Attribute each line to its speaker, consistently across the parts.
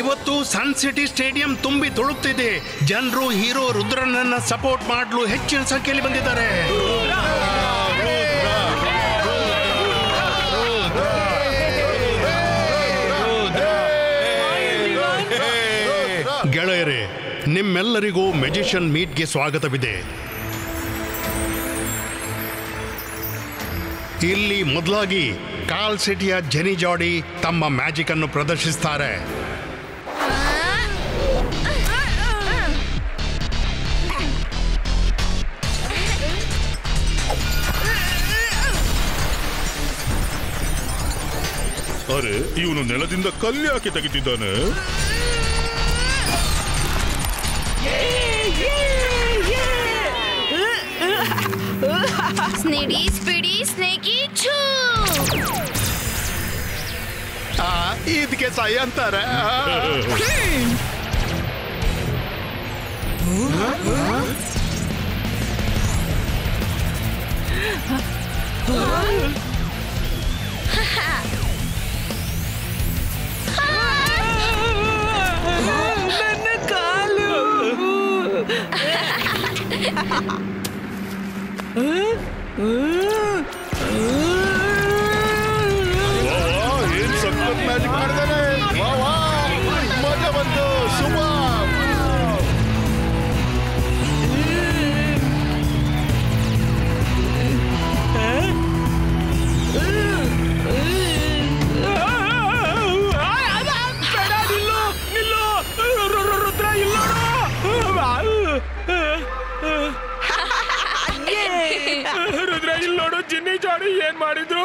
Speaker 1: ಇವತ್ತು ಸನ್ city stadium ತುಂಬಿ ತುಳುಕ್ತಿದೆ. ಜನರು ಹೀರೋ ರುದ್ರನನ್ನ ಸಪೋರ್ಟ್ ಮಾಡಲು ಹೆಚ್ಚಿನ ಸಂಖ್ಯೆಯಲ್ಲಿ ಬಂದಿದ್ದಾರೆ. ಗೆಳೆಯರೇ, ನಿಮ್ಮೆಲ್ಲರಿಗೂ ಮ್ಯಾಜಿಷಿಯನ್ ಮೀಟ್ಗೆ ಸ್ವಾಗತವಿದೆ. ಇಲ್ಲಿ ಮೊದಲಾಗಿ ಕಾಲ್ ಸಿಟಿಯ ಜೆನಿ ಜಾಡಿ ತಮ್ಮ ಮ್ಯಾಜಿಕ್ ಅನ್ನು ಪ್ರದರ್ಶಿಸುತ್ತಾರೆ.
Speaker 2: ಅರೆ, ಇವನು ನೆಲದಿಂದ ಕಲ್ಲು ಯಾಕೆ ತೆಗಿತಿದ್ದಾನೆ?
Speaker 3: ಸ್ನೇಡಿ ಸ್ಪೀಡಿ ಸ್ನೇಕಿ ಛೂ.
Speaker 1: ಇದಕ್ಕೆ ಸೈ ಅಂತಾರೆ.
Speaker 4: ನನ್ನ ಕಾಲು.
Speaker 2: ಏನ್ ಸಖತ್ ಮ್ಯಾಜಿಕ್ ಮಾಡಿದಾನೆ. ಮಜಾ ಬಂತು. ಸುಮಾ ರುದ್ರ ಇಲ್ಲಿ ನೋಡು, ಜಿನ್ನಿ ಜಾಡಿ ಏನ್ ಮಾಡಿದ್ರು?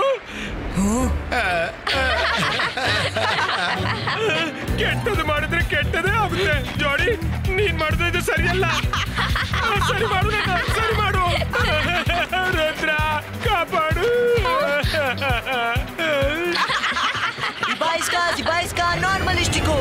Speaker 2: ಕೆಟ್ಟದ್ದು ಮಾಡಿದ್ರೆ ಕೆಟ್ಟದೇ ಆಗುತ್ತೆ. ಜಾಡಿ, ನೀನ್ ಮಾಡಿದ್ರೆ ಇದು ಸರಿಯಲ್ಲ. ಸರಿ ಮಾಡು, ಸರಿ ಮಾಡು. ರುದ್ರ, ಕಾಪಾಡು.
Speaker 4: Ibaiska normalistico.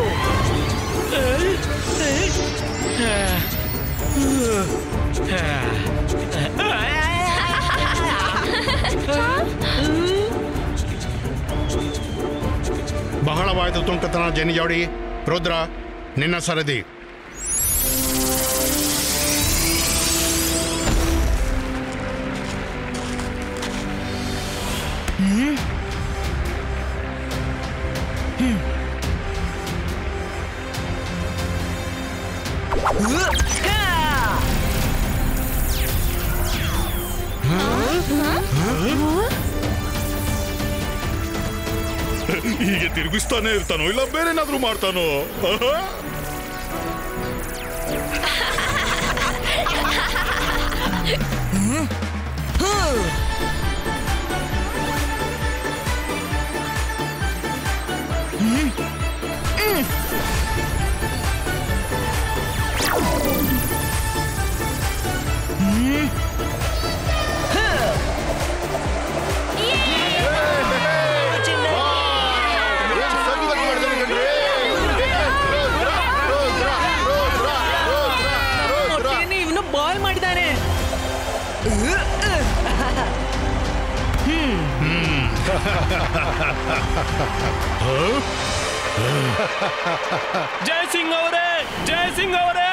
Speaker 1: ಬಹಳವಾದ ತುಂಟತನ ಜೆನಿ ಜಾಡಿ. ರುದ್ರ, ನಿನ್ನ ಸರದಿ.
Speaker 2: ಹೀಗೆ ತಿರುಗಿಸ್ತಾನೆ ಇರ್ತಾನೋ ಇಲ್ಲ ಬೇರೆನಾದ್ರೂ ಮಾಡ್ತಾನೋ?
Speaker 4: ಬಾಲ್ ಮಾಡಿದಾನೆ.
Speaker 5: ಜಯಸಿಂಗ್ ಅವರೇ, ಜಯಸಿಂಗ್ ಅವರೇ,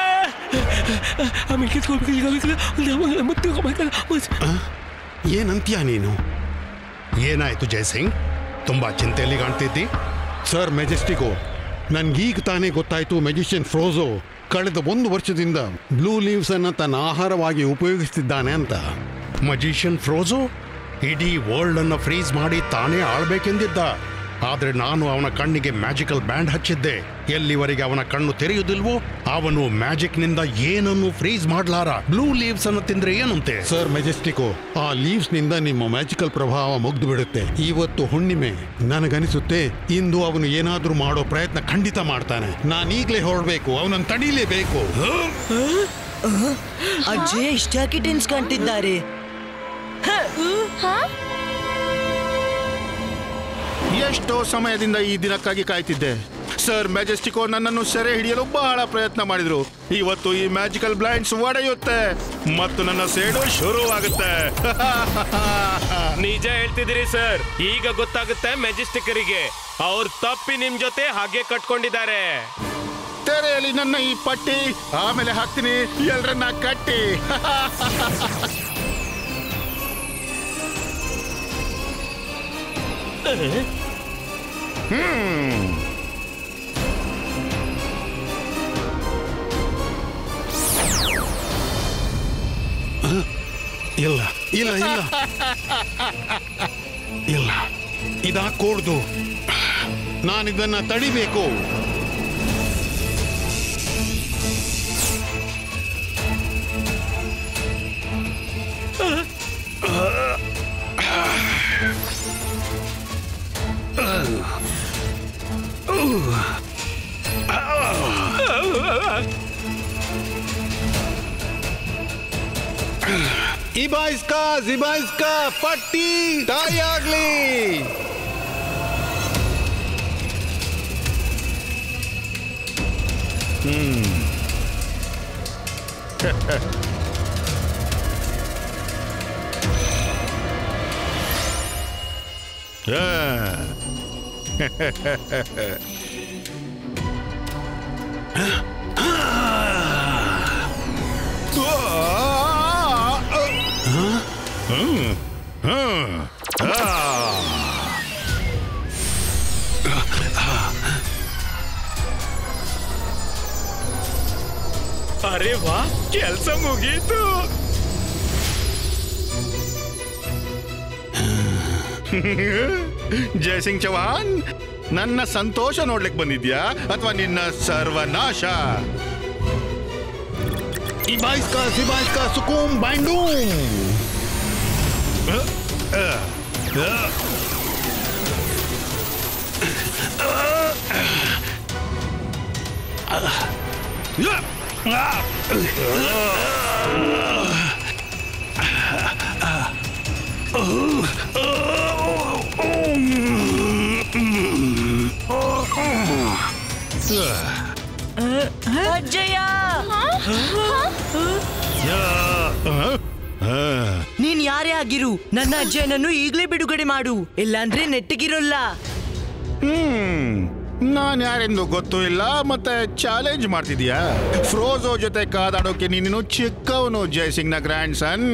Speaker 1: ಏನಂತೀಯ ನೀನು? ಏನಾಯ್ತು ಜಯಸಿಂಗ್? ತುಂಬಾ ಚಿಂತೆಯಲ್ಲಿ ಕಾಣ್ತಿದ್ದಿ.
Speaker 6: ಸರ್ ಮೆಜೆಸ್ಟಿಕೋ, ನನ್ಗೀಗ ತಾನೇ ಗೊತ್ತಾಯ್ತು ಮ್ಯಾಜಿಷಿಯನ್ ಫ್ರೋಜೋ ಕಳೆದ 1 ವರ್ಷದಿಂದ ಬ್ಲೂ ಲೀವ್ಸ್ ಅನ್ನ ತನ್ನ ಆಹಾರವಾಗಿ ಉಪಯೋಗಿಸ್ತಿದ್ದಾನೆ ಅಂತ.
Speaker 1: ಮಜಿಷಿಯನ್ ಫ್ರೋಜೋ ಇಡೀ ವರ್ಲ್ಡ್ ಅನ್ನು ಫ್ರೀಸ್ ಮಾಡಿ ತಾನೇ ಆಳ್ಬೇಕೆಂದಿದ್ದ. ಆದ್ರೆ ನಾನು ಅವನ ಕಣ್ಣಿಗೆ ಮ್ಯಾಜಿಕಲ್ ಬ್ಯಾಂಡ್ ಹಚ್ಚಿದ್ದೆ. ಎಲ್ಲಿವರೆಗೆ ಅವನ ಕಣ್ಣು ತೆರೆಯುವುದಿಲ್ವೋ ಅವನು ಮ್ಯಾಜಿಕ್ ನಿಂದ ಏನನ್ನು ಫ್ರೀಸ್ ಮಾಡ್ಲಾರ. ಬ್ಲೂ ಲೀವ್ಸ್ ಅನ್ನು ತಿಂದ್ರೆ ಏನಂತೆ?
Speaker 6: ಸರ್ ಮೆಜೆಸ್ಟಿಕೋ, ಆ ಲೀವ್ಸ್ ನಿಂದ ನಿಮ್ಮ ಮ್ಯಾಜಿಕಲ್ ಪ್ರಭಾವ ಮುಗ್ದು ಬಿಡುತ್ತೆ. ಇವತ್ತು ಹುಣ್ಣಿಮೆ. ನನಗನಿಸುತ್ತೆ ಇಂದು ಅವನು ಏನಾದ್ರೂ ಮಾಡೋ ಪ್ರಯತ್ನ ಖಂಡಿತ ಮಾಡ್ತಾನೆ. ನಾನೀಗ್ಲೇ ಹೊರಡ್ಬೇಕು, ಅವನನ್ನು ತಡೀಲೇಬೇಕು.
Speaker 4: ಅಜ್ಜಿ ಇಷ್ಟಾಗಿ ಟೆನ್ಸ್ ಕಾಣ್ತಿದ್ದಾರೆ.
Speaker 2: ಎಷ್ಟೋ ಸಮಯದಿಂದ ಈ ದಿನಕ್ಕಾಗಿ ಕಾಯ್ತಿದ್ದೆ. ಸರ್ ಮೆಜೆಸ್ಟಿಕೋ ನನ್ನನ್ನು ಸೆರೆ ಹಿಡಿಯಲು ಬಹಳ ಪ್ರಯತ್ನ ಮಾಡಿದ್ರು. ಇವತ್ತು ಈ ಮ್ಯಾಜಿಕಲ್ ಬ್ಲೈಂಡ್ಸ್ ಒಡೆಯುತ್ತೆ ಮತ್ತು ನನ್ನ ಸೇಡು ಶುರುವಾಗುತ್ತೆ.
Speaker 5: ನಿಜ ಹೇಳ್ತಿದ್ದೀರಿ ಸರ್. ಈಗ ಗೊತ್ತಾಗುತ್ತೆ ಮೆಜೆಸ್ಟಿಕರಿಗೆ ಅವ್ರ ತಪ್ಪಿ ನಿಮ್ ಜೊತೆ ಹಾಗೆ ಕಟ್ಕೊಂಡಿದ್ದಾರೆ.
Speaker 2: ತೆರೆಯಲ್ಲಿ ನನ್ನ ಈ ಪಟ್ಟಿ, ಆಮೇಲೆ ಹಾಕ್ತೀನಿ ಎಲ್ರನ್ನ ಕಟ್ಟಿ.
Speaker 6: ಇಲ್ಲ ಇಲ್ಲ ಇಲ್ಲ ಇಲ್ಲ, ಇದಾಕೂಡ್ದು. ನಾನಿದನ್ನ ತಡಿಬೇಕು. ಜಿಬಾಯಿಸ್ಕಾ ಪಟ್ಟಿ ತಾಯಿ ಆಗ್ಲಿ.
Speaker 5: ಅರೆ ವಾ, ಕೆಲಸ ಮುಗೀತು.
Speaker 2: ಜಯಸಿಂಗ್ ಚೌಹಾಣ್, ನನ್ನ ಸಂತೋಷ ನೋಡ್ಲಿಕ್ಕೆ ಬಂದಿದ್ಯಾ ಅಥವಾ ನಿನ್ನ ಸರ್ವನಾಶ?
Speaker 6: ಜಿಬಾಯಿಸ್ಕಾ ಸುಕೂಮ್ ಬಾಂಡೂಮ್.
Speaker 4: ಅಜ್ಜಯ್ಯ, ನೀನ್ ಯಾರೇ ಆಗಿರು, ನನ್ನ ಅಜ್ಜಯ್ಯನನ್ನು ಈಗ್ಲೇ ಬಿಡುಗಡೆ ಮಾಡು, ಇಲ್ಲಾಂದ್ರೆ ನೆಟ್ಟಿಗಿರೋಲ್ಲ.
Speaker 2: ನಾನ್ ಯಾರೆಂದು ಗೊತ್ತೂ ಇಲ್ಲ, ಮತ್ತೆ ಚಾಲೆಂಜ್ ಮಾಡ್ತಿದ್ಯಾ? ಫ್ರೋಜೋ ಜೊತೆ ಕಾದಾಡೋಕೆ ನೀನು ಚಿಕ್ಕವನು, ಜಯಸಿಂಗ್ ನ ಗ್ರ್ಯಾಂಡ್ ಸನ್.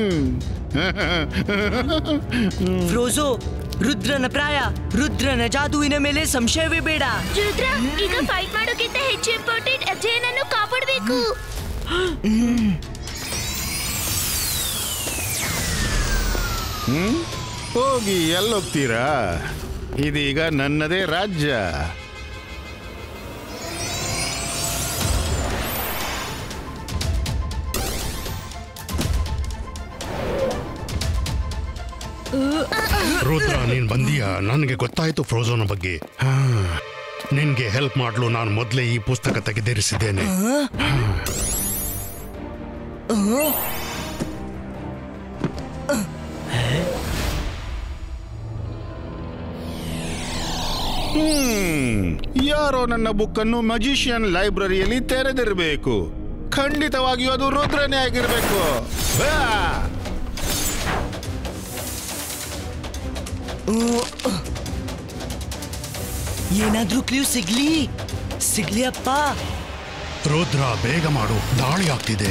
Speaker 4: ಫ್ರೋಜೋ ರುದ್ರನ ಪ್ರಾಯ, ರುದ್ರನ ಜಾದುವಿನ ಮೇಲೆ ಸಂಶಯವೇ ಬೇಡ.
Speaker 3: ರುದ್ರ ಈಗ ಫೈಟ್ ಮಾಡೋಕ್ಕಿಂತ ಹೆಚ್ಚು ಇಂಪಾರ್ಟೆಂಟ್ ಅಜಯನನ್ನು ಕಾಪಾಡಬೇಕು.
Speaker 2: ಹೋಗಿ ಎಲ್ಲೋಗ್ತೀರಾ? ಇದೀಗ ನನ್ನದೇ ರಾಜ್ಯ.
Speaker 1: ರುದ್ರ, ನೀನ್ ಬಂದೀಯಾ? ನನಗೆ ಗೊತ್ತಾಯ್ತು ಫ್ರೋಜೋನ ಬಗ್ಗೆ. ನಿನ್ಗೆ ಹೆಲ್ಪ್ ಮಾಡಲು ನಾನು ಮೊದಲೇ ಈ ಪುಸ್ತಕ ತೆಗೆದಿರಿಸಿದ್ದೇನೆ.
Speaker 2: ಯಾರೋ ನನ್ನ ಬುಕ್ ಅನ್ನು ಮ್ಯಾಜಿಷಿಯನ್ ಲೈಬ್ರರಿಯಲ್ಲಿ ತೆರೆದಿರಬೇಕು. ಖಂಡಿತವಾಗಿಯೂ ಅದು ರುದ್ರನೇ ಆಗಿರ್ಬೇಕು.
Speaker 4: ಏನಾದ್ರೂ ಕ್ಲೂ ಸಿಗ್ಲಿ ಅಪ್ಪ.
Speaker 1: ರುದ್ರ, ಬೇಗ ಮಾಡು, ದಾಳಿ ಆಗ್ತಿದೆ.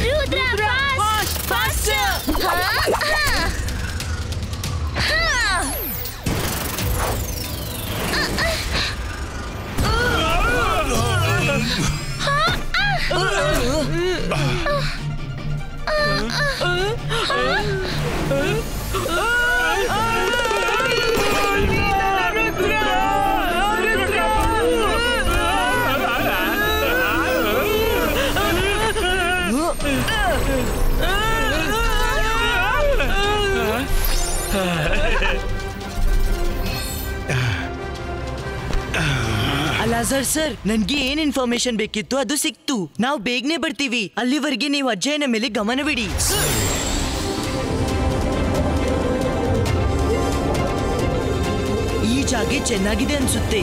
Speaker 4: ಅಲಾಜರ್ ಸರ್, ನನ್ಗೆ ಏನ್ ಇನ್ಫಾರ್ಮೇಶನ್ ಬೇಕಿತ್ತು ಅದು ಸಿಕ್ತು. ನಾವು ಬೇಗನೆ ಬರ್ತೀವಿ. ಅಲ್ಲಿವರೆಗೆ ನೀವು ಅಜ್ಜಯ್ಯನ ಮೇಲೆ ಗಮನವಿಡಿ. ಈ ಜಾಗ ಚೆನ್ನಾಗಿದೆ ಅನ್ಸುತ್ತೆ.